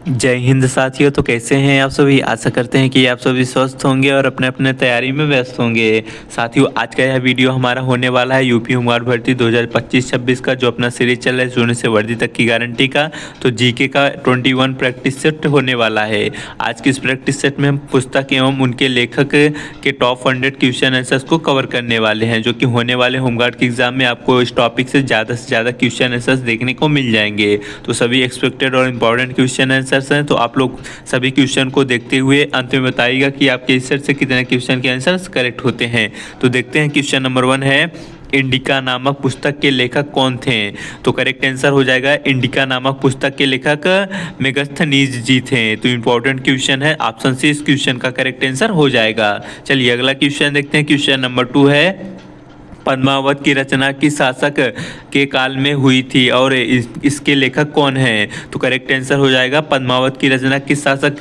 जय हिंद साथियों। तो कैसे हैं आप सभी। आशा करते हैं कि आप सभी स्वस्थ होंगे और अपने अपने तैयारी में व्यस्त होंगे। साथियों, आज का यह वीडियो हमारा होने वाला है यूपी होमगार्ड भर्ती 2025-26 का, जो अपना सीरीज चल रहा है शून्य से वर्दी तक की गारंटी का। तो जीके का 21 प्रैक्टिस सेट होने वाला है। आज की इस प्रैक्टिस सेट में हम पुस्तक एवं उनके लेखक के टॉप 100 क्वेश्चन आंसर्स को कवर करने वाले हैं, जो कि होने वाले होमगार्ड के एग्जाम में आपको इस टॉपिक से ज़्यादा क्वेश्चन आंसर्स देखने को मिल जाएंगे। तो सभी एक्सपेक्टेड और इम्पॉर्टेंट क्वेश्चन आंसर्स हैं। तो आप लोग सभी क्वेश्चन को देखते हुए अंत में बताइएगा कि आपके इस सेट से कितने क्वेश्चन के आंसर्स करेक्ट होते हैं। तो देखते हैं। क्वेश्चन नंबर 1 है, इंडिका नामक पुस्तक के लेखक कौन थे। तो करेक्ट आंसर हो जाएगा, इंडिका नामक पुस्तक के लेखक मेगास्थनीज जी थे। तो इंपॉर्टेंट क्वेश्चन है, ऑप्शन सी इस क्वेश्चन का करेक्ट आंसर हो जाएगा। चलिए अगला क्वेश्चन देखते हैं। क्वेश्चन नंबर 2 है, पद्मावत की रचना किस शासक के काल में हुई थी और इसके लेखक कौन हैं। तो करेक्ट आंसर हो जाएगा, पद्मावत की रचना किस शासक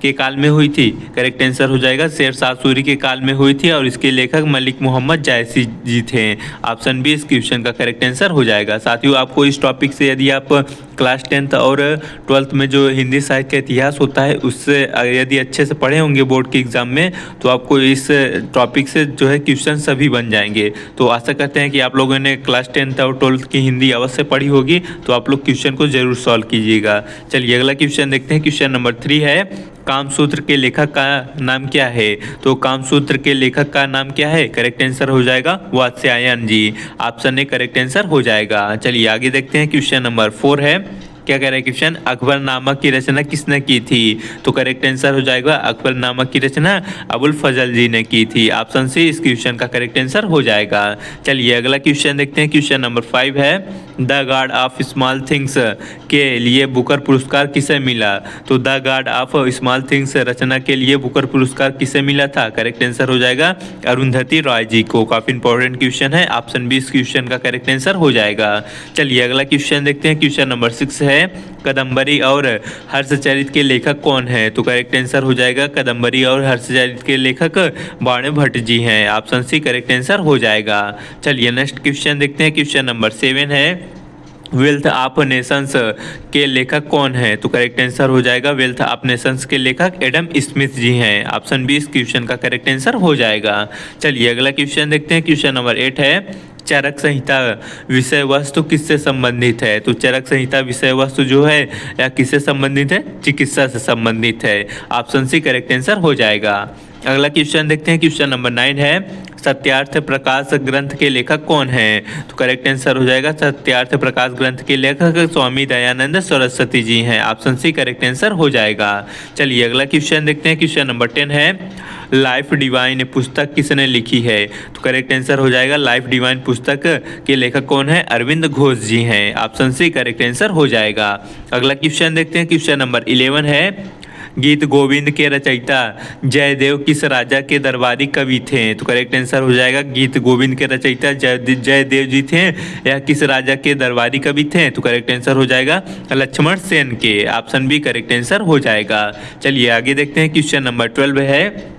के काल में हुई थी। करेक्ट आंसर हो जाएगा, शेरशाह सूरी के काल में हुई थी और इसके लेखक मलिक मोहम्मद जायसी जी थे। ऑप्शन बी इस क्वेश्चन का करेक्ट आंसर हो जाएगा। साथियों, आपको इस टॉपिक से यदि आप क्लास 10th और 12th में जो हिंदी साहित्य का इतिहास होता है उससे यदि अच्छे से पढ़े होंगे बोर्ड के एग्ज़ाम में, तो आपको इस टॉपिक से जो है क्वेश्चन सभी बन जाएंगे। तो आशा करते हैं कि आप लोगों ने क्लास 10th और 12th की हिंदी अवश्य पढ़ी होगी। तो आप लोग क्वेश्चन को जरूर सॉल्व कीजिएगा। चलिए अगला क्वेश्चन देखते हैं। क्वेश्चन नंबर 3 है, कामसूत्र के लेखक का नाम क्या है। तो कामसूत्र के लेखक का नाम क्या है। करेक्ट आंसर हो जाएगा वात्स्यायन जी। ऑप्शन ए करेक्ट आंसर हो जाएगा। चलिए आगे देखते हैं। क्वेश्चन नंबर 4 है, क्या कह रहा है क्वेश्चन, अकबरनामा की रचना किसने की थी। तो करेक्ट आंसर हो जाएगा, अकबरनामा की रचना अबुल फजल जी ने की थी। ऑप्शन सी इस क्वेश्चन का करेक्ट आंसर हो जाएगा। चलिए अगला क्वेश्चन देखते हैं। क्वेश्चन नंबर 5 है, the God of small things के लिए बुकर पुरस्कार किसे मिला। तो the God of small things रचना के लिए बुकर पुरस्कार किसे मिला था। करेक्ट आंसर हो जाएगा अरुंधति रॉय जी को। काफी इंपॉर्टेंट क्वेश्चन है। ऑप्शन बी इस क्वेश्चन का करेक्ट आंसर हो जाएगा। चलिए अगला क्वेश्चन देखते हैं। क्वेश्चन नंबर 6 है, कदम्बरी और हर्षचरित के लेखक कौन है। तो करेक्ट आंसर हो जाएगा, कदम्बरी और हर्षचरित के लेखक बाणे भट्ट जी हैं। ऑप्शन सी करेक्ट आंसर हो जाएगा। चलिए नेक्स्ट क्वेश्चन देखते हैं। क्वेश्चन नंबर 7 है, वेल्थ ऑफ नेशंस के लेखक कौन है। तो करेक्ट आंसर हो जाएगा, वेल्थ ऑफ नेशंस के लेखक एडम स्मिथ जी हैं। ऑप्शन बी इस क्वेश्चन का करेक्ट आंसर हो जाएगा। चलिए अगला क्वेश्चन देखते हैं। क्वेश्चन नंबर 8 है, चरक संहिता विषय वस्तु किससे संबंधित है। तो चरक संहिता विषय वस्तु जो है या किससे संबंधित है, चिकित्सा से संबंधित है। ऑप्शन सी करेक्ट आंसर हो जाएगा। अगला क्वेश्चन देखते हैं। क्वेश्चन नंबर 9 है, सत्यार्थ प्रकाश ग्रंथ के लेखक कौन है। तो करेक्ट आंसर हो जाएगा, सत्यार्थ प्रकाश ग्रंथ के लेखक स्वामी दयानंद सरस्वती जी हैं। ऑप्शन सी करेक्ट आंसर हो जाएगा। चलिए अगला क्वेश्चन देखते हैं। क्वेश्चन नंबर 10 है, लाइफ डिवाइन पुस्तक किसने लिखी है। तो करेक्ट आंसर हो जाएगा, लाइफ डिवाइन पुस्तक के लेखक कौन है, अरविंद घोष जी हैं। ऑप्शन सी करेक्ट आंसर हो जाएगा। अगला क्वेश्चन देखते हैं। क्वेश्चन नंबर 11 है, गीत गोविंद के रचयिता जयदेव किस राजा के दरबारी कवि थे। तो करेक्ट आंसर हो जाएगा, गीत गोविंद के रचयिता जयदेव जी थे या किस राजा के दरबारी कवि थे। तो करेक्ट आंसर हो जाएगा लक्ष्मण सेन के। ऑप्शन बी करेक्ट आंसर हो जाएगा। चलिए आगे देखते हैं। क्वेश्चन नंबर 12 है,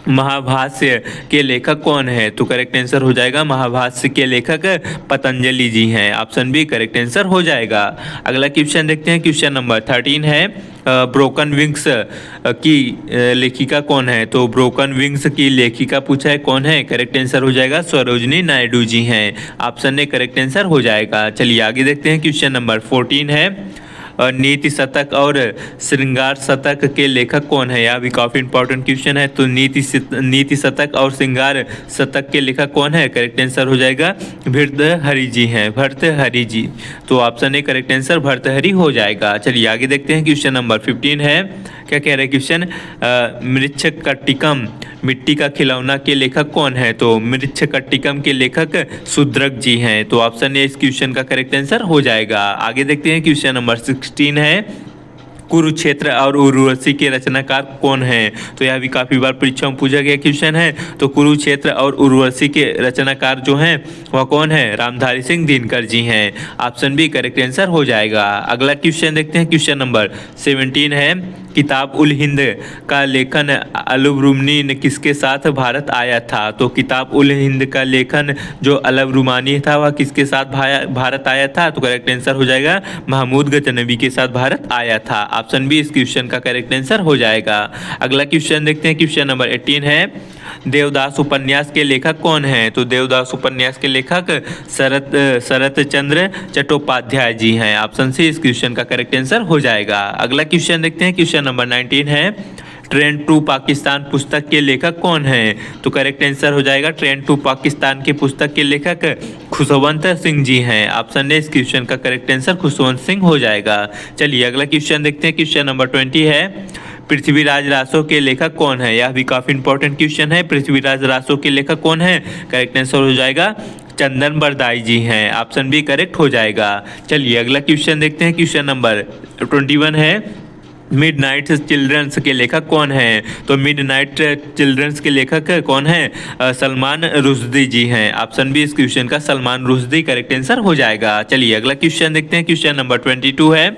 महाभाष्य के लेखक कौन है। तो करेक्ट आंसर हो जाएगा, महाभाष्य के लेखक पतंजलि जी हैं। ऑप्शन बी करेक्ट आंसर हो जाएगा। अगला क्वेश्चन देखते हैं। क्वेश्चन नंबर 13 है, ब्रोकन विंग्स की लेखिका कौन है। तो ब्रोकन विंग्स की लेखिका पूछा है कौन है। करेक्ट आंसर हो जाएगा, सरोजनी नायडू जी हैं। ऑप्शन ए करेक्ट आंसर हो जाएगा। चलिए आगे देखते हैं। क्वेश्चन नंबर 14 है, नीति शतक और श्रृंगार शतक के लेखक कौन है। यह भी काफ़ी इंपॉर्टेंट क्वेश्चन है। तो नीति शतक और श्रृंगार शतक के लेखक कौन है। करेक्ट आंसर हो जाएगा भर्तृहरि जी हैं, भर्तृहरि जी। तो option A correct answer Bhartrihari हो जाएगा। चलिए आगे देखते हैं। क्वेश्चन नंबर 15 है, क्या कह रहे हैं क्वेश्चन, मृच्छकटिकम मिट्टी का खिलौना के लेखक कौन है। तो मृच्छकटिकम के लेखक शूद्रक जी हैं। तो ऑप्शन ए इस क्वेश्चन का करेक्ट आंसर हो जाएगा। आगे देखते हैं। क्वेश्चन नंबर 16 है, कुरुक्षेत्र और उर्वशी के रचनाकार कौन है। तो यह भी काफ़ी बार परीक्षा में पूछा गया क्वेश्चन है। तो कुरुक्षेत्र और उर्वशी के रचनाकार जो हैं वह कौन है, रामधारी सिंह दिनकर जी हैं। ऑप्शन बी करेक्ट आंसर हो जाएगा। अगला क्वेश्चन देखते हैं। क्वेश्चन नंबर 17 है, किताब उल हिंद का लेखन अलबरूमानी ने किसके साथ भारत आया था। तो किताब उल हिंद का लेखन जो अलबरूमानी था वह किसके साथ भारत आया था। तो करेक्ट आंसर हो जाएगा महमूद गजनवी के साथ भारत आया था। ऑप्शन बी इस क्वेश्चन का करेक्ट आंसर हो जाएगा। अगला क्वेश्चन देखते हैं, क्वेश्चन नंबर 18 है, देवदास उपन्यास के लेखक कौन हैं? तो देवदास उपन्यास के लेखक शरत चंद्र चट्टोपाध्याय जी हैं। ऑप्शन सी इस क्वेश्चन का करेक्ट आंसर हो जाएगा। अगला क्वेश्चन देखते हैं, क्वेश्चन नंबर 19 है, ट्रेन टू पाकिस्तान पुस्तक के लेखक कौन हैं? तो करेक्ट आंसर हो जाएगा ट्रेन टू पाकिस्तान के पुस्तक के लेखक खुशवंत सिंह जी हैं। ऑप्शन ए इस क्वेश्चन का करेक्ट आंसर खुशवंत सिंह हो जाएगा। चलिए अगला क्वेश्चन देखते हैं, क्वेश्चन नंबर 20 है, पृथ्वीराज रासो के लेखक कौन है? यह भी काफी इंपॉर्टेंट क्वेश्चन है। पृथ्वीराज रासो के लेखक कौन है? करेक्ट आंसर हो जाएगा चंदन बरदाई जी हैं। ऑप्शन बी करेक्ट हो जाएगा। चलिए अगला क्वेश्चन देखते हैं, क्वेश्चन नंबर 21 है, मिडनाइट चिल्ड्रंस के लेखक कौन हैं? तो मिडनाइट चिल्ड्रंस के लेखक कौन हैं? सलमान रुश्दी जी हैं। ऑप्शन बी इस क्वेश्चन का सलमान रुश्दी करेक्ट आंसर हो जाएगा। चलिए अगला क्वेश्चन देखते हैं, क्वेश्चन नंबर 22 है,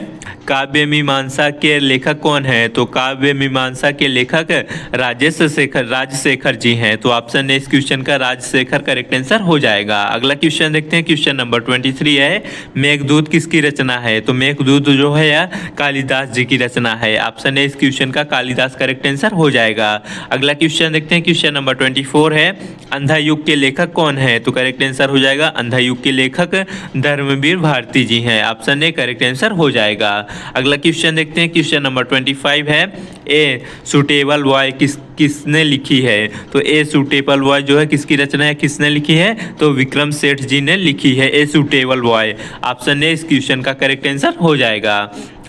काव्य मीमांसा के लेखक कौन है? तो काव्य मीमांसा के लेखक राजशेखर जी हैं। तो ऑप्शन ए इस क्वेश्चन का राजशेखर करेक्ट आंसर हो जाएगा। अगला क्वेश्चन देखते हैं, क्वेश्चन नंबर 23 है, मेघदूत किसकी रचना है? तो मेघदूत जो है यह कालिदास जी की रचना है। ऑप्शन ए इस क्वेश्चन का कालिदास करेक्ट आंसर हो जाएगा। अगला क्वेश्चन देखते हैं, क्वेश्चन नंबर 24 है, अंधा युग के लेखक कौन है? तो करेक्ट आंसर हो जाएगा अंधा युग के लेखक धर्मवीर भारती जी हैं। ऑप्शन ए करेक्ट आंसर हो जाएगा। अगला क्वेश्चन देखते हैं, क्वेश्चन नंबर 25 है, ए सूटेबल बॉय किसने लिखी है? तो ए सूटेबल बॉय जो है किसकी रचना है, किसने लिखी है? तो विक्रम सेठ जी ने लिखी है a suitable boy. Option A इस क्वेश्चन का करेक्ट आंसर हो जाएगा।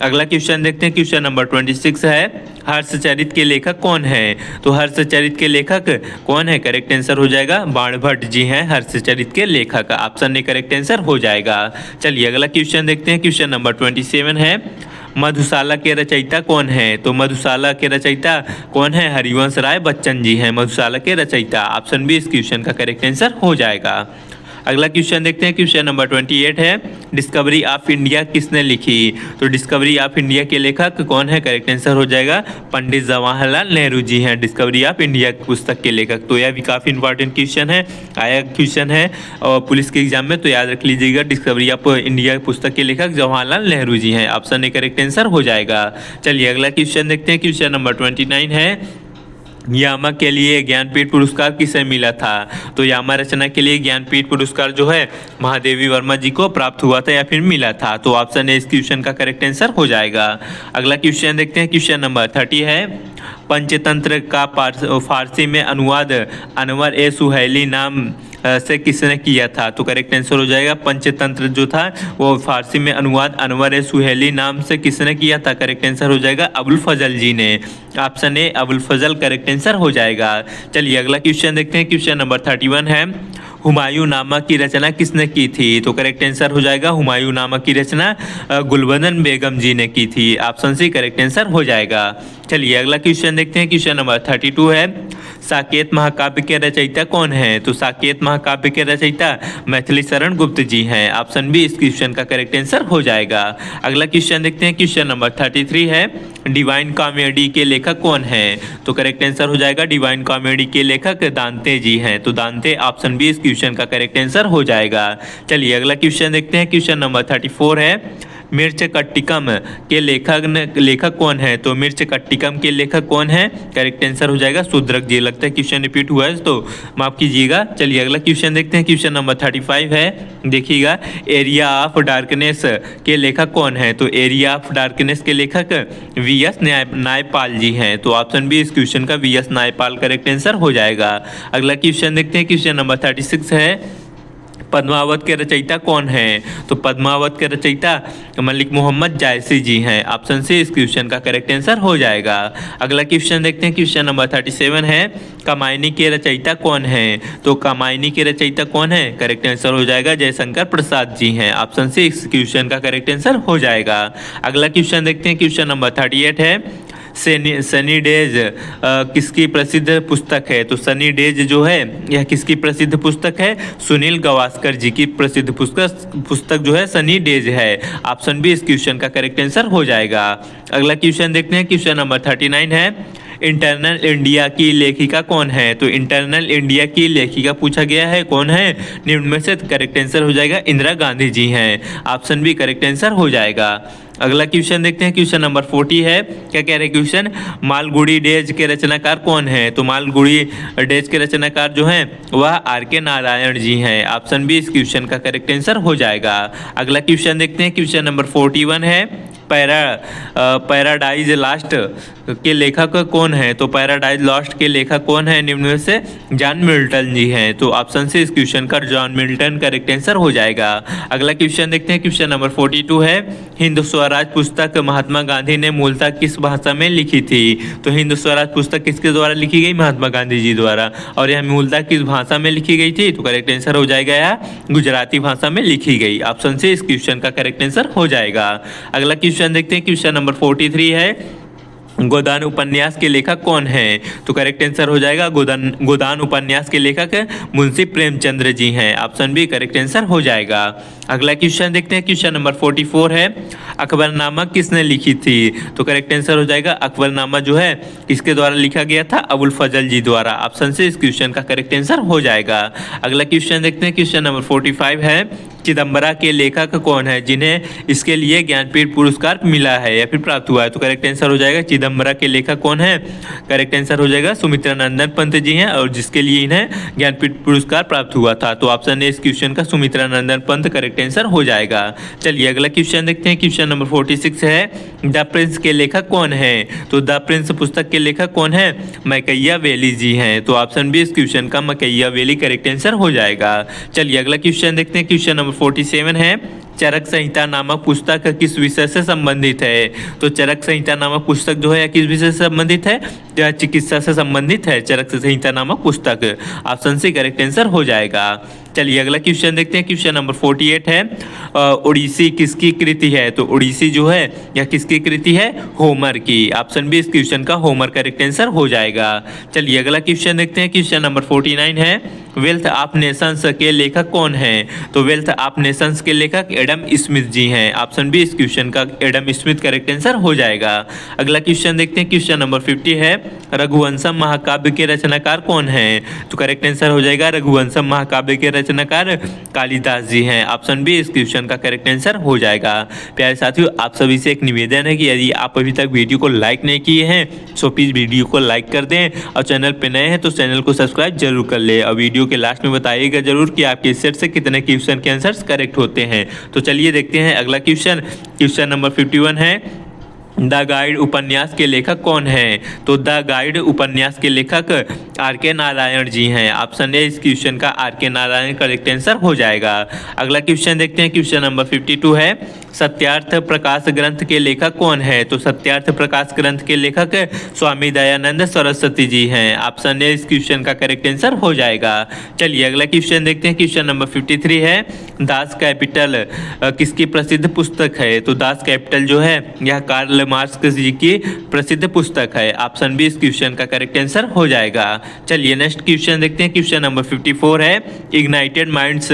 अगला क्वेश्चन देखते हैं, क्वेश्चन नंबर 26 है, हर्षचरित के लेखक कौन है? तो हर्षचरित के लेखक कौन है? करेक्ट आंसर हो जाएगा बाणभट्ट जी हैं हर्षचरित के लेखक। ऑप्शन ए करेक्ट आंसर हो जाएगा। चलिए अगला क्वेश्चन देखते हैं, क्वेश्चन नंबर 27 है, मधुशाला के रचयिता कौन है? तो मधुशाला के रचयिता कौन है? हरिवंश राय बच्चन जी हैं मधुशाला के रचयिता। ऑप्शन बी इस क्वेश्चन का करेक्ट आंसर हो जाएगा। अगला क्वेश्चन देखते हैं, क्वेश्चन नंबर 28 है, डिस्कवरी ऑफ इंडिया किसने लिखी? तो डिस्कवरी ऑफ इंडिया के लेखक कौन है? करेक्ट आंसर हो जाएगा पंडित जवाहरलाल नेहरू जी हैं डिस्कवरी ऑफ इंडिया पुस्तक के लेखक। तो यह भी काफ़ी इंपॉर्टेंट क्वेश्चन है, आया क्वेश्चन है और पुलिस के एग्जाम में, तो याद रख लीजिएगा डिस्कवरी ऑफ इंडिया पुस्तक के लेखक जवाहरलाल नेहरू जी हैं। ऑप्शन ए करेक्ट आंसर हो जाएगा। चलिए अगला क्वेश्चन देखते हैं, क्वेश्चन नंबर 29 है, यामा के लिए ज्ञानपीठ पुरस्कार किसे मिला था? तो यामा रचना के लिए ज्ञानपीठ पुरस्कार जो है महादेवी वर्मा जी को प्राप्त हुआ था या फिर मिला था। तो ऑप्शन ए इस क्वेश्चन का करेक्ट आंसर हो जाएगा। अगला क्वेश्चन देखते हैं, क्वेश्चन नंबर 30 है, पंचतंत्र का फारसी में अनुवाद अनवर ए सुहैली नाम से किसने किया था? तो करेक्ट आंसर हो जाएगा पंचतंत्र जो था वो फारसी में अनुवाद अनवर ए सुहैली नाम से किसने किया था? करेक्ट आंसर हो जाएगा अबुल फजल जी ने। Option A Abul Fazal correct answer हो जाएगा। चलिए अगला क्वेश्चन देखते हैं, क्वेश्चन नंबर 31 है, हुमायूं नामा की रचना किसने की थी? तो करेक्ट आंसर हो जाएगा हुमायूं नामा की रचना गुलबदन बेगम जी ने की थी। ऑप्शन सी करेक्ट आंसर हो जाएगा। चलिए अगला क्वेश्चन देखते हैं, क्वेश्चन नंबर 32 है, साकेत महाकाव्य के रचयिता कौन है? तो साकेत महाकाव्य के रचयिता मैथिली शरण गुप्त जी हैं। ऑप्शन बी इस क्वेश्चन का करेक्ट आंसर हो जाएगा। अगला क्वेश्चन देखते हैं, क्वेश्चन नंबर 33 है, डिवाइन कॉमेडी के लेखक कौन है? तो करेक्ट आंसर हो जाएगा डिवाइन कॉमेडी के लेखक दांते जी हैं। तो दांते ऑप्शन बी इस क्वेश्चन का करेक्ट आंसर हो जाएगा। चलिए अगला क्वेश्चन देखते हैं, क्वेश्चन नंबर 34 है, मिर्च कट्टिकम के लेखक कौन है? तो मिर्च कट्टिकम के लेखक कौन है? करेक्ट आंसर हो जाएगा शूद्रक जी। लगता है क्वेश्चन रिपीट हुआ है तो माफ कीजिएगा। चलिए अगला क्वेश्चन देखते हैं, क्वेश्चन नंबर 35 है, देखिएगा, एरिया ऑफ डार्कनेस के लेखक कौन है? तो एरिया ऑफ डार्कनेस के लेखक वी.एस. नायपाल जी हैं। तो ऑप्शन बी इस क्वेश्चन का वी.एस. नायपाल करेक्ट आंसर हो जाएगा। अगला क्वेश्चन देखते हैं, क्वेश्चन नंबर 36 है, पद्मावत के रचयिता कौन है? तो पद्मावत के रचयिता मलिक मोहम्मद जायसी जी हैं। ऑप्शन सी इस क्वेश्चन का करेक्ट आंसर हो जाएगा। अगला क्वेश्चन देखते हैं, क्वेश्चन नंबर 37 है, कामायनी के रचयिता कौन है? तो कामायनी के रचयिता कौन है? करेक्ट आंसर हो जाएगा जयशंकर प्रसाद जी हैं। ऑप्शन सी इस क्वेश्चन का करेक्ट आंसर हो जाएगा। अगला क्वेश्चन देखते हैं, क्वेश्चन नंबर 38 है, सनी डेज किसकी प्रसिद्ध पुस्तक है? तो सनी डेज जो है यह किसकी प्रसिद्ध पुस्तक है? सुनील गावस्कर जी की प्रसिद्ध पुस्तक जो है सनी डेज है। ऑप्शन बी इस क्वेश्चन का करेक्ट आंसर हो जाएगा। अगला क्वेश्चन देखते हैं, क्वेश्चन नंबर 39 है, इंटरनल इंडिया की लेखिका कौन है? तो इंटरनल इंडिया की लेखिका पूछा गया है, कौन है? निम्न में से करेक्ट आंसर हो जाएगा इंदिरा गांधी जी हैं। ऑप्शन बी करेक्ट आंसर हो जाएगा। अगला क्वेश्चन देखते हैं, क्वेश्चन नंबर 40 है। क्या कह रहे हैं क्वेश्चन, मालगुड़ी डेज के रचनाकार कौन है? तो मालगुड़ी डेज के रचनाकार जो हैं वह आर.के. नारायण जी हैं। ऑप्शन बी इस क्वेश्चन का करेक्ट आंसर हो जाएगा। अगला क्वेश्चन देखते हैं, क्वेश्चन नंबर 41 है। पैराडाइज लास्ट के लेखक कौन है? तो पैराडाइज लॉस्ट के लेखक कौन है? निम्न में से जॉन मिल्टन जी हैं। तो ऑप्शन से इस क्वेश्चन का जॉन मिल्टन करेक्ट आंसर हो जाएगा। अगला क्वेश्चन देखते हैं, क्वेश्चन नंबर 42 है। हिंद स्वराज पुस्तक महात्मा गांधी ने मूलतः किस भाषा में लिखी थी? तो हिंद स्वराज पुस्तक किसके द्वारा लिखी गई? महात्मा गांधी जी द्वारा। और यह मूलतः किस भाषा में लिखी गई थी? तो करेक्ट आंसर हो जाएगा यह गुजराती भाषा में लिखी गई। ऑप्शन से इस क्वेश्चन का करेक्ट आंसर हो जाएगा। अगला क्वेश्चन देखते हैं, क्वेश्चन नंबर 43 है। गोदान उपन्यास के लेखक कौन है? तो करेक्ट आंसर हो जाएगा गोदान उपन्यास के लेखक मुंशी प्रेमचंद्र जी हैं। ऑप्शन बी करेक्ट आंसर हो जाएगा। अगला क्वेश्चन देखते हैं, क्वेश्चन नंबर 44 है। अकबरनामा किसने लिखी थी? तो करेक्ट आंसर हो जाएगा अकबरनामा जो है किसके द्वारा लिखा गया था? अबुल फजल जी द्वारा। ऑप्शन से इस क्वेश्चन का करेक्ट आंसर हो जाएगा। अगला क्वेश्चन देखते हैं, क्वेश्चन नंबर 45 है। चिदम्बरा के लेखक कौन है जिन्हें इसके लिए ज्ञानपीठ पुरस्कार मिला है या फिर प्राप्त हुआ है? तो करेक्ट आंसर हो जाएगा चिदम्बरा के लेखक कौन है? करेक्ट आंसर हो जाएगा सुमित्रा नंदन पंत जी हैं, और जिसके लिए इन्हें ज्ञानपीठ पुरस्कार प्राप्त हुआ था। तो ऑप्शन ए इस क्वेश्चन का सुमित्रा नंदन पंत करेक्ट आंसर हो जाएगा। चलिए अगला क्वेश्चन देखते हैं, क्वेश्चन नंबर 46 है। द प्रिंस के लेखक कौन है? तो द प्रिंस पुस्तक के लेखक कौन है? मैकियावेली जी हैं। तो ऑप्शन बी इस क्वेश्चन का मैकियावेली करेक्ट आंसर हो जाएगा। चलिए अगला क्वेश्चन देखते हैं, क्वेश्चन नंबर 47 है। चरक संहिता नामक पुस्तक किस विषय से संबंधित है? तो चरक संहिता नामक पुस्तक जो है किस विषय से संबंधित है? या चिकित्सा से संबंधित है चरक संहिता नामक पुस्तक। ऑप्शन सी करेक्ट आंसर हो जाएगा। चलिए अगला क्वेश्चन देखते हैं, क्वेश्चन नंबर 48 है। ओडिसी किसकी कृति है? तो ओडिसी जो है यह किसकी कृति है? होमर की। ऑप्शन बी इस क्वेश्चन का होमर करेक्ट आंसर हो जाएगा। चलिए अगला क्वेश्चन देखते हैं, क्वेश्चन नंबर 49 है। वेल्थ ऑफ नेशंस के लेखक कौन है? तो वेल्थ ऑफ नेशंस के लेखक एडम स्मिथ जी हैं। ऑप्शन बी इस क्वेश्चन का एडम स्मिथ करेक्ट आंसर हो जाएगा। अगला क्वेश्चन देखते हैं, क्वेश्चन नंबर 50 है। रघुवंशम महाकाव्य के रचनाकार कौन है? तो करेक्ट आंसर हो जाएगा रघुवंशम महाकाव्य के रचनाकार कालिदास जी हैं। ऑप्शन बी इस क्वेश्चन का करेक्ट आंसर हो जाएगा। प्यारे साथियों, आप सभी से एक निवेदन है कि यदि आप अभी तक वीडियो को लाइक नहीं किए हैं तो प्लीज वीडियो को लाइक कर दें, और चैनल पे नए हैं तो चैनल को सब्सक्राइब जरूर कर ले, और वीडियो के लास्ट में बताइएगा जरूर कि आपके सेट से कितने क्वेश्चन के आंसर्स करेक्ट होते हैं। तो चलिए देखते हैं अगला क्वेश्चन। क्वेश्चन नंबर 51 है। द गाइड उपन्यास के लेखक कौन है? तो द गाइड उपन्यास के लेखक आर.के. नारायण जी हैं। ऑप्शन ए इस क्वेश्चन का आर.के. नारायण करेक्ट आंसर हो जाएगा। अगला क्वेश्चन देखते हैं, क्वेश्चन नंबर 52 है। सत्यार्थ प्रकाश ग्रंथ के लेखक कौन है? तो सत्यार्थ प्रकाश ग्रंथ के लेखक स्वामी दयानंद सरस्वती जी हैं। ऑप्शन ए इस क्वेश्चन का करेक्ट आंसर हो जाएगा। चलिए अगला क्वेश्चन देखते हैं, क्वेश्चन नंबर 53 है। दास कैपिटल किसकी प्रसिद्ध पुस्तक है? तो दास कैपिटल जो है यह कार्ल मार्क्स जी की प्रसिद्ध पुस्तक है। ऑप्शन बी इस क्वेश्चन का करेक्ट आंसर हो जाएगा। चलिए नेक्स्ट क्वेश्चन देखते हैं, क्वेश्चन नंबर 54 है। इग्नाइटेड माइंड्स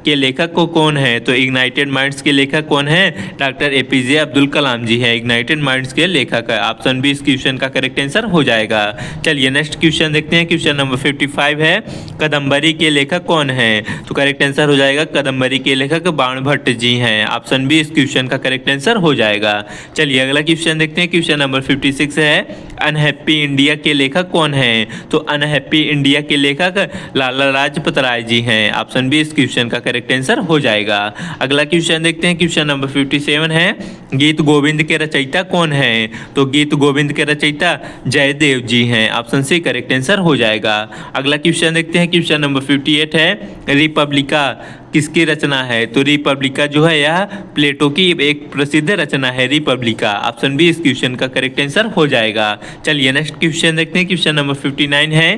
के लेखक को कौन है? तो इग्नाइटेड माइंड्स के लेखक कौन है? डॉक्टर एपीजे अब्दुल कलाम जी हैं इग्नाइटेड माइंड्स के लेखक है। ऑप्शन बी इस क्वेश्चन का करेक्ट आंसर हो जाएगा। चलिए नेक्स्ट क्वेश्चन देखते हैं, क्वेश्चन नंबर 55 है। कदम्बरी के लेखक कौन है? तो करेक्ट आंसर हो जाएगा कदम्बरी के लेखक बाणभट्ट जी हैं। ऑप्शन बी इस क्वेश्चन का करेक्ट आंसर हो जाएगा। चलिए अगला क्वेश्चन देखते हैं, क्वेश्चन नंबर 56 है। अनहैप्पी इंडिया के लेखक कौन है? तो अनहैप्पी इंडिया के लेखक लाला लाजपत राय जी हैं। ऑप्शन बी इस क्वेश्चन का करेक्ट आंसर हो जाएगा। अगला क्वेश्चन देखते हैं, क्वेश्चन नंबर 57 है। गीत गोविंद के रचयिता कौन है? तो गीत गोविंद के रचयिता जयदेव जी हैं। ऑप्शन सी करेक्ट आंसर हो जाएगा। अगला क्वेश्चन देखते हैं, क्वेश्चन नंबर 58 है। रिपब्लिका किसकी रचना है? तो रिपब्लिका जो है यह प्लेटो की एक प्रसिद्ध रचना है रिपब्लिका। ऑप्शन बी इस क्वेश्चन का करेक्ट आंसर हो जाएगा। चलिए नेक्स्ट क्वेश्चन देखते हैं, क्वेश्चन नंबर 59 है।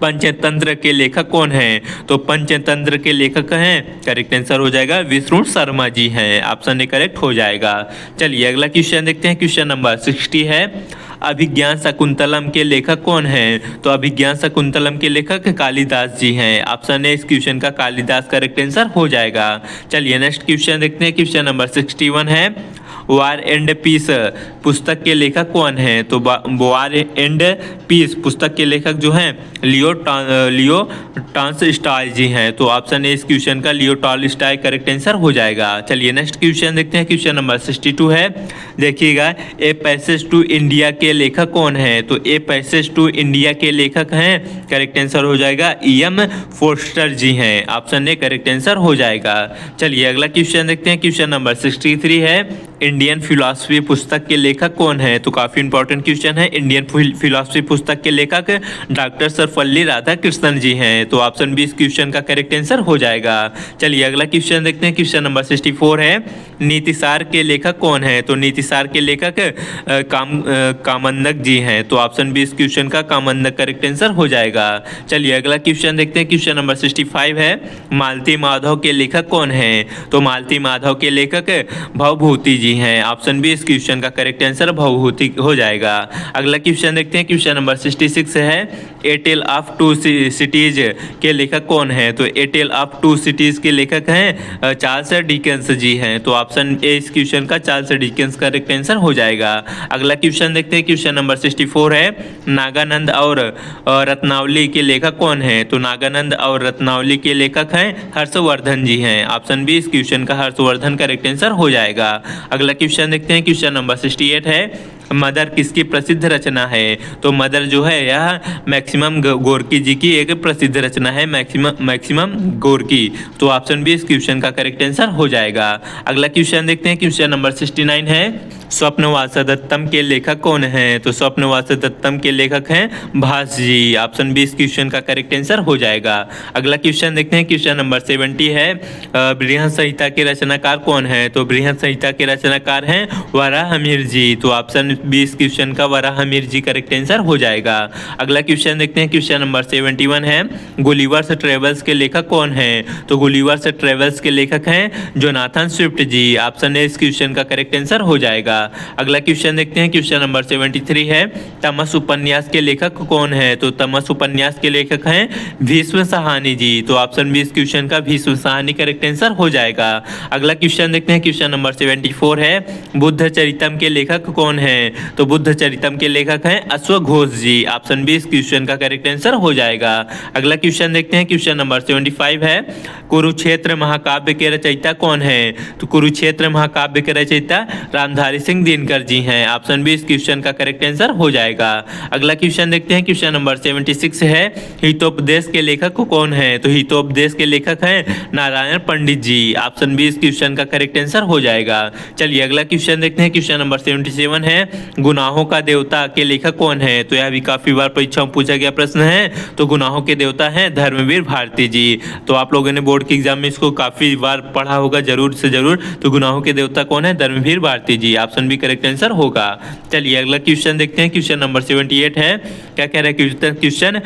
पंचतंत्र के लेखक कौन हैं? तो पंचतंत्र के लेखक हैं करेक्ट आंसर हो जाएगा विष्णु शर्मा जी हैं। ऑप्शन ए करेक्ट हो जाएगा। चलिए अगला क्वेश्चन देखते हैं, क्वेश्चन नंबर 60 है। अभिज्ञान शकुंतलम के लेखक कौन हैं? तो अभिज्ञान शकुंतलम के लेखक कालिदास जी हैं। ऑप्शन ए इस क्वेश्चन का कालिदास करेक्ट आंसर हो जाएगा। चलिए नेक्स्ट क्वेश्चन देखते हैं, क्वेश्चन नंबर 61 है। वार एंड पीस पुस्तक के लेखक कौन है? तो वार एंड पीस पुस्तक के लेखक जो हैं लियो टॉल्स्टॉय जी हैं। तो ऑप्शन ए इस क्वेश्चन का लियो टॉल्स्टॉय करेक्ट आंसर हो जाएगा। चलिए नेक्स्ट क्वेश्चन देखते हैं। क्वेश्चन नंबर 62 है, देखिएगा, ए पैसेज टू इंडिया के लेखक कौन है? तो ए पैसेज टू इंडिया के लेखक हैं, करेक्ट आंसर हो जाएगा E.M. फोर्स्टर जी हैं। ऑप्शन ए करेक्ट आंसर हो जाएगा। चलिए अगला क्वेश्चन देखते हैं। क्वेश्चन नंबर 63 है, इंडियन फिलॉसफी पुस्तक के लेखक कौन है? तो काफी इंपॉर्टेंट क्वेश्चन है। इंडियन फिलॉसफी पुस्तक के लेखक डॉक्टर सर्वपल्ली राधाकृष्णन जी हैं। तो ऑप्शन बी इस क्वेश्चन का करेक्ट आंसर हो जाएगा। चलिए अगला क्वेश्चन देखते हैं। क्वेश्चन नंबर 64 है, नीतिसार के लेखक कौन है? तो नीतिसार के लेखक कामंदक जी हैं। तो ऑप्शन बी इस क्वेश्चन का कामंदक करेक्ट आंसर हो जाएगा। चलिए अगला क्वेश्चन देखते हैं। क्वेश्चन नंबर 65 है, मालती माधव के लेखक कौन है? तो मालती माधव के लेखक भवभूति जी हैं। ऑप्शन बी इस क्वेश्चन का करेक्ट आंसर भवभूति हो जाएगा। अगला क्वेश्चन देखते हैं। क्वेश्चन नंबर 66 है, ए टेल ऑफ टू सिटीज के लेखक कौन है? तो ए टेल ऑफ टू सिटीज के लेखक हैं चार्ल्स डिकेंस जी हैं। तो ऑप्शन ए इस क्वेश्चन का चार्ल्स डिकेंस का करेक्ट आंसर हो जाएगा। अगला क्वेश्चन देखते हैं। क्वेश्चन नंबर 64 है, नागानंद और रत्नावली के लेखक कौन है? तो नागानंद और रत्नावली के लेखक हैं हर्षवर्धन जी हैं। ऑप्शन बी इस क्वेश्चन का हर्षवर्धन करेक्ट आंसर हो जाएगा। अगला क्वेश्चन देखते हैं। क्वेश्चन नंबर 68 है, मदर किसकी प्रसिद्ध रचना है? तो मदर जो है यह मैक्सिमम गोर्की जी की एक प्रसिद्ध रचना है, मैक्सिमम गोर्की। तो ऑप्शन बी इस क्वेश्चन का करेक्ट आंसर हो जाएगा। अगला क्वेश्चन देखते हैं। क्वेश्चन नंबर 69 है, स्वप्नवास दत्तम के लेखक कौन है? तो स्वप्नवास दत्तम के लेखक हैं भास जी। ऑप्शन बी इस क्वेश्चन का करेक्ट आंसर हो जाएगा। अगला क्वेश्चन देखते हैं। क्वेश्चन नंबर 70 है, बृहद संहिता के रचनाकार कौन है? तो बृहद संहिता के रचनाकार हैं वराहमिहिर जी। तो ऑप्शन बी इस क्वेश्चन का वराहमिहिर जी करेक्ट आंसर हो जाएगा। अगला क्वेश्चन देखते हैं। क्वेश्चन नंबर 71 है, गुलिवर्स ट्रेवल्स के लेखक कौन है? तो गुलिवर्स ट्रेवल्स के लेखक हैं Jonathan Swift ji. Option A इस क्वेश्चन का करेक्ट आंसर हो जाएगा। अगला क्वेश्चन देखते हैं। क्वेश्चन नंबर 73 है, तमस उपन्यास के लेखक कौन है? तो तमस उपन्यास के लेखक हैं भीष्म साहनी जी। तो ऑप्शन बी इस क्वेश्चन का भीष्म साहनी करेक्ट आंसर हो जाएगा। अगला क्वेश्चन देखते हैं। क्वेश्चन नंबर 74 है, बुद्ध चरितम के लेखक कौन है? तो बुद्ध चरितम के लेखक हैं अश्वघोष जी। ऑप्शन बी इस क्वेश्चन का करेक्ट आंसर हो जाएगा। अगला क्वेश्चन देखते हैं। क्वेश्चन नंबर 75 है, कुरुक्षेत्र महाकाव्य के रचयिता कौन है? तो कुरुक्षेत्र महाकाव्य के रचयिता रामधारी सिंह दिनकर जी हैं। ऑप्शन बी इस क्वेश्चन का करेक्ट आंसर हो जाएगा। अगला क्वेश्चन देखते हैं। क्वेश्चन नंबर 76 है, हितोपदेश के लेखक कौन है? तो हितोपदेश के लेखक हैं नारायण पंडित जी। ऑप्शन बी इस क्वेश्चन का करेक्ट आंसर हो जाएगा। चलिए अगला क्वेश्चन देखते हैं। क्वेश्चन नंबर 77 है, गुनाहों का देवता के लेखक कौन है? तो यह भी काफी बार परीक्षा में पूछा गया प्रश्न है। तो गुनाहों के देवता हैं धर्मवीर भारती जी। तो आप लोगों ने बोर्ड के एग्जाम में इसको काफी बार पढ़ा होगा जरूर से जरूर। तो गुनाहों के देवता कौन है? धर्मवीर भारती जी। ऑप्शन बी करेक्ट आंसर होगा। चलिए अगला क्वेश्चन देखते हैं। क्वेश्चन नंबर 78 है, क्या कह रहा है क्वेश्चन,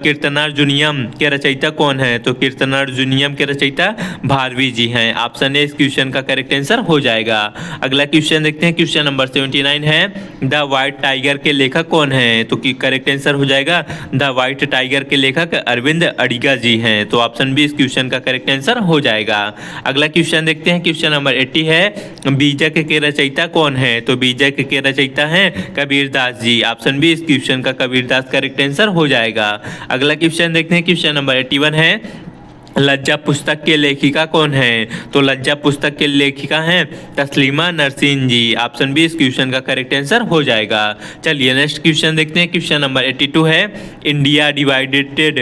कीर्तनार्जुनियम के रचयिता कौन है? तो कीर्तनार्जुनियम के रचयिता भारवी जी हैं। ऑप्शन ए इस क्वेश्चन का करेक्ट आंसर हो जाएगा। अगला क्वेश्चन देखते हैं। क्वेश्चन नंबर 79 है, द व्हाइट टाइगर के लेखक कौन है? तो करेक्ट आंसर हो जाएगा द व्हाइट टाइगर के लेखक अरविंद अडिगा जी हैं। तो ऑप्शन बी इस क्वेश्चन का करेक्ट आंसर हो जाएगा। अगला क्वेश्चन देखते हैं। क्वेश्चन नंबर 80 है, बीजक के रचयिता कौन है? तो बीजक के रचयिता हैं कबीरदास जी। ऑप्शन बी इस क्वेश्चन का कबीरदास करेक्ट आंसर हो जाएगा। अगला क्वेश्चन देखते हैं। क्वेश्चन नंबर 81 है, लज्जा पुस्तक के लेखिका कौन है? तो लज्जा पुस्तक के लेखिका हैं तस्लीमा नरसिन जी। ऑप्शन बी इस क्वेश्चन का करेक्ट आंसर हो जाएगा। चलिए नेक्स्ट क्वेश्चन देखते हैं। क्वेश्चन नंबर 82 है, इंडिया डिवाइडेड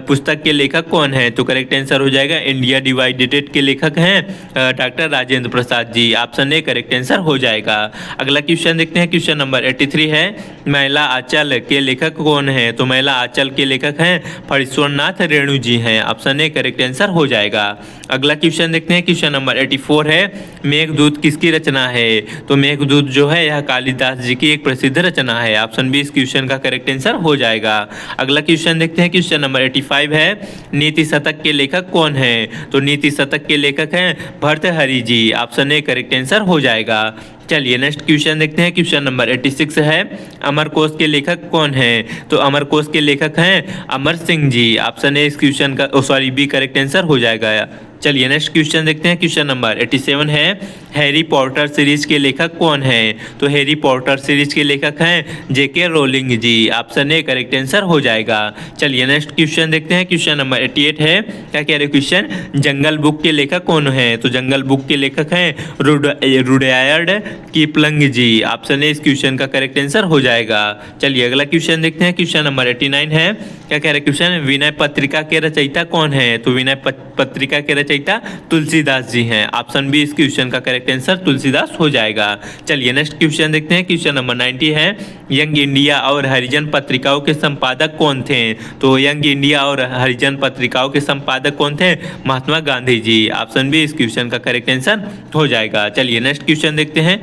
पुस्तक के लेखक कौन है? तो करेक्ट आंसर हो जाएगा इंडिया डिवाइडेड के लेखक हैं doctor Rajendra Prasad ji. Option A correct answer हो जाएगा। अगला क्वेश्चन देखते हैं। क्वेश्चन नंबर 83 है, महिला आंचल के लेखक कौन है? तो महिला आंचल के लेखक हैं फणीश्वरनाथ रेणु जी हैं। ऑप्शन ए करेक्ट आंसर हो जाएगा। अगला क्वेश्चन देखते हैं। क्वेश्चन नंबर 84 है, मेघदूत किसकी रचना है? तो मेघदूत जो है यह कालिदास जी की एक प्रसिद्ध रचना है। ऑप्शन बी इस क्वेश्चन का करेक्ट आंसर हो जाएगा। अगला क्वेश्चन देखते हैं। क्वेश्चन नंबर 85 है, नीति शतक के लेखक कौन है? तो नीति शतक के लेखक हैं भर्तृहरि जी। ऑप्शन ए करेक्ट आंसर हो जाएगा। चलिए नेक्स्ट क्वेश्चन देखते हैं। क्वेश्चन नंबर 86 है, अमरकोश के लेखक कौन है? तो अमरकोश के लेखक हैं अमर सिंह जी। ऑप्शन ए इस क्वेश्चन का बी करेक्ट आंसर हो जाएगा। चलिए नेक्स्ट क्वेश्चन देखते हैं। क्वेश्चन नंबर 87 है, हैरी पॉटर सीरीज के लेखक कौन है? तो हैरी पॉटर सीरीज के लेखक हैं JK Rowling ji. Option A correct answer हो जाएगा। चलिए नेक्स्ट क्वेश्चन देखते हैं। क्वेश्चन नंबर 88 है। क्या कह रहे क्वेश्चन? जंगल बुक के लेखक कौन है? तो जंगल बुक के लेखक हैं Rudyard Kipling ji. Option A इस क्वेश्चन का करेक्ट आंसर हो जाएगा। चलिए अगला क्वेश्चन देखते हैं। क्वेश्चन नंबर 89 है। क्या कह रहे क्वेश्चन? विनय पत्रिका के रचयिता कौन है? तो विनय पत्रिका के रचयिता तुलसीदास जी हैं। ऑप्शन बी इस क्वेश्चन का करेक्ट आंसर तुलसीदास हो जाएगा। चलिए नेक्स्ट क्वेश्चन देखते हैं। क्वेश्चन नंबर 90 है। यंग इंडिया और हरिजन पत्रिकाओं के संपादक कौन थे? तो यंग इंडिया और हरिजन पत्रिकाओं के संपादक कौन थे? महात्मा गांधी जी। ऑप्शन बी इस क्वेश्चन का करेक्ट आंसर हो जाएगा। चलिए नेक्स्ट क्वेश्चन देखते हैं।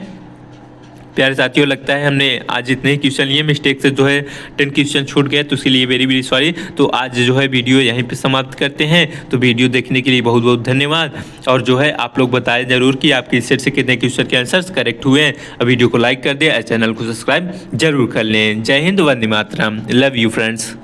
प्यारे साथियों, लगता है हमने आज इतने ही क्वेश्चन लिए, मिस्टेक से जो है 10 क्वेश्चन छूट गए, तो उसके लिए वेरी वेरी सॉरी। तो आज जो है वीडियो यहीं पे समाप्त करते हैं। तो वीडियो देखने के लिए बहुत बहुत धन्यवाद। और जो है आप लोग बताएं जरूर कि आपके इस सेट से कितने क्वेश्चन के आंसर्स करेक्ट हुए हैं। वीडियो को लाइक कर दें और चैनल को सब्सक्राइब जरूर कर लें। जय हिंद, वंदे मातरम। Love you friends.